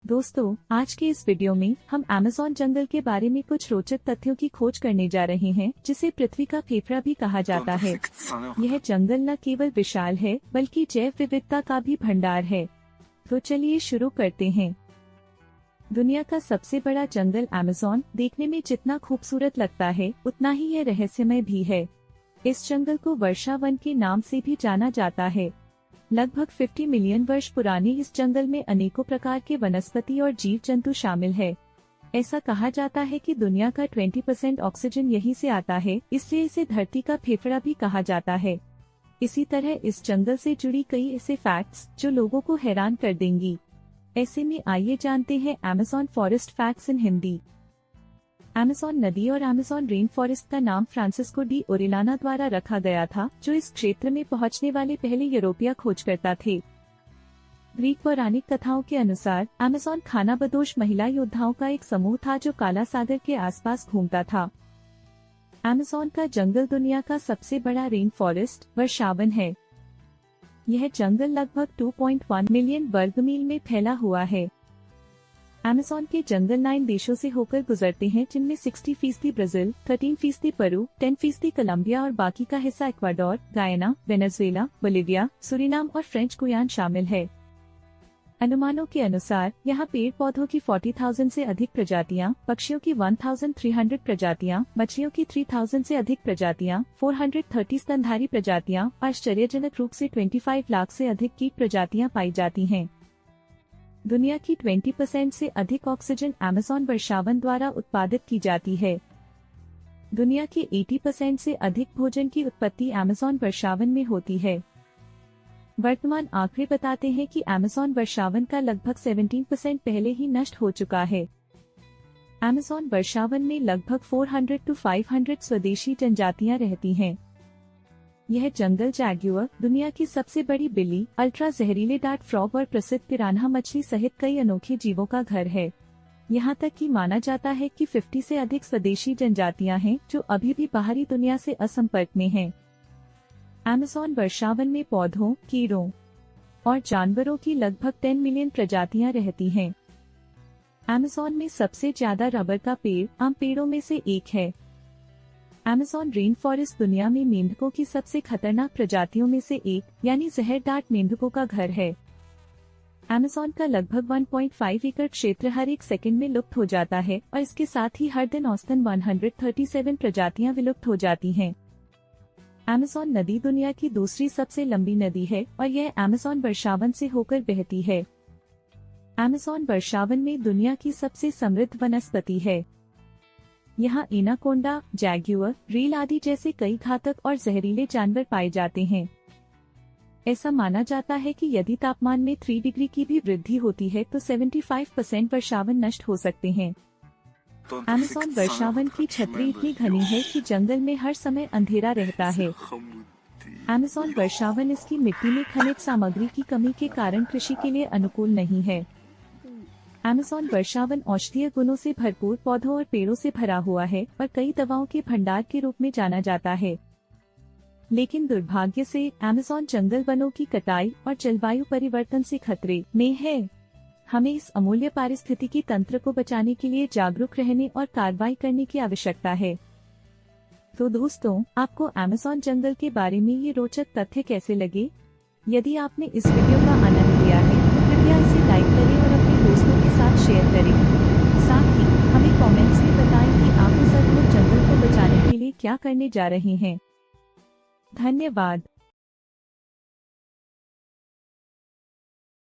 दोस्तों, आज के इस वीडियो में हम अमेज़न जंगल के बारे में कुछ रोचक तथ्यों की खोज करने जा रहे हैं, जिसे पृथ्वी का फेफड़ा भी कहा जाता है। यह जंगल न केवल विशाल है, बल्कि जैव विविधता का भी भंडार है। तो चलिए शुरू करते हैं। दुनिया का सबसे बड़ा जंगल अमेज़न देखने में जितना खूबसूरत लगता है, उतना ही यह रहस्यमय भी है। इस जंगल को वर्षा वन के नाम से भी जाना जाता है। लगभग 50 मिलियन वर्ष पुराने इस जंगल में अनेकों प्रकार के वनस्पति और जीव जंतु शामिल है। ऐसा कहा जाता है कि दुनिया का 20% ऑक्सीजन यहीं से आता है, इसलिए इसे धरती का फेफड़ा भी कहा जाता है। इसी तरह इस जंगल से जुड़ी कई ऐसे फैक्ट्स जो लोगों को हैरान कर देंगी। ऐसे में आइए जानते हैं Amazon forest facts in Hindi. Amazon नदी और अमेज़न रेन फॉरेस्ट का नाम फ्रांसिस्को डी ओरेलाना द्वारा रखा गया था, जो इस क्षेत्र में पहुंचने वाले पहले यूरोपीय खोजकर्ता थे। ग्रीक पौराणिक कथाओं के अनुसार अमेज़न खानाबदोश महिला योद्धाओं का एक समूह था जो काला सागर के आसपास घूमता था। अमेज़न का जंगल दुनिया का सबसे बड़ा रेन फॉरेस्ट वर्षावन है। यह जंगल लगभग 2.1 मिलियन वर्ग मील में फैला हुआ है। अमेज़न के जंगल 9 देशों से होकर गुजरते हैं, जिनमें 60% ब्राजील, 13% पेरू, 10% कोलंबिया और बाकी का हिस्सा इक्वाडोर, गायना, वेनेजुएला, बोलिविया, सूरीनाम और फ्रेंच गुयाना शामिल है। अनुमानों के अनुसार यहाँ पेड़ पौधों की 40,000 से अधिक प्रजातियाँ, पक्षियों की 1,300 प्रजातियाँ, मछलियों की 3,000 से अधिक प्रजातियाँ, 430 स्तनधारी प्रजातियाँ और आश्चर्यजनक रूप से 25 लाख से अधिक कीट प्रजातियाँ पाई जाती हैं। दुनिया की 20% से अधिक ऑक्सीजन अमेज़न वर्षावन द्वारा उत्पादित की जाती है। दुनिया के 80% से अधिक भोजन की उत्पत्ति अमेज़न वर्षावन में होती है। वर्तमान आंकड़े बताते हैं कि अमेज़न वर्षावन का लगभग 17% पहले ही नष्ट हो चुका है। अमेज़न वर्षावन में लगभग 400 to 500 स्वदेशी जनजातियां रहती हैं। यह जंगल जैगुआर, दुनिया की सबसे बड़ी बिल्ली, अल्ट्रा जहरीले डार्ट फ्रॉग और प्रसिद्ध पिरान्हा मछली सहित कई अनोखे जीवों का घर है। यहाँ तक कि माना जाता है कि 50 से अधिक स्वदेशी जनजातियां हैं जो अभी भी बाहरी दुनिया से असंपर्क में हैं। अमेज़न वर्षावन में पौधों, कीड़ों और जानवरों की लगभग 10 मिलियन प्रजातियां रहती हैं। अमेज़न में सबसे ज्यादा रबर का पेड़ आम पेड़ों में से एक है। अमेज़न रेन फॉरेस्ट दुनिया में मेंढकों की सबसे खतरनाक प्रजातियों में से एक यानी जहरदार मेंढकों का घर है। अमेज़न का लगभग 1.5 एकड़ क्षेत्र हर एक सेकंड में लुप्त हो जाता है और इसके साथ ही हर दिन औसतन 137 प्रजातियां विलुप्त हो जाती हैं। अमेज़न नदी दुनिया की दूसरी सबसे लंबी नदी है और यह अमेज़न वर्षावन से होकर बहती है। अमेज़न वर्षावन में दुनिया की सबसे समृद्ध वनस्पति है। यहाँ एनाकोंडा, जैगुआर, रील आदि जैसे कई घातक और जहरीले जानवर पाए जाते हैं। ऐसा माना जाता है कि यदि तापमान में 3 डिग्री की भी वृद्धि होती है तो 75% वर्षावन नष्ट हो सकते हैं। अमेज़न वर्षावन की छतरी इतनी घनी है कि जंगल में हर समय अंधेरा रहता है। अमेज़न वर्षावन इसकी मिट्टी में खनिज सामग्री की कमी के कारण कृषि के लिए अनुकूल नहीं है। अमेज़न वर्षावन औषधीय गुणों से भरपूर पौधों और पेड़ों से भरा हुआ है और कई दवाओं के भंडार के रूप में जाना जाता है। लेकिन दुर्भाग्य से अमेज़न जंगल वनों की कटाई और जलवायु परिवर्तन से खतरे में है। हमें इस अमूल्य पारिस्थितिकी तंत्र को बचाने के लिए जागरूक रहने और कार्रवाई करने की आवश्यकता है। तो दोस्तों, आपको अमेज़न जंगल के बारे में ये रोचक तथ्य कैसे लगे? यदि आपने इस वीडियो का आनंद लिया है तो कृपया इसे लाइक करें और अपने दोस्तों के साथ शेयर करें। साथ ही हमें कमेंट्स में बताएं कि आप इस अद्भुत जंगल को बचाने के लिए क्या करने जा रहे हैं। धन्यवाद।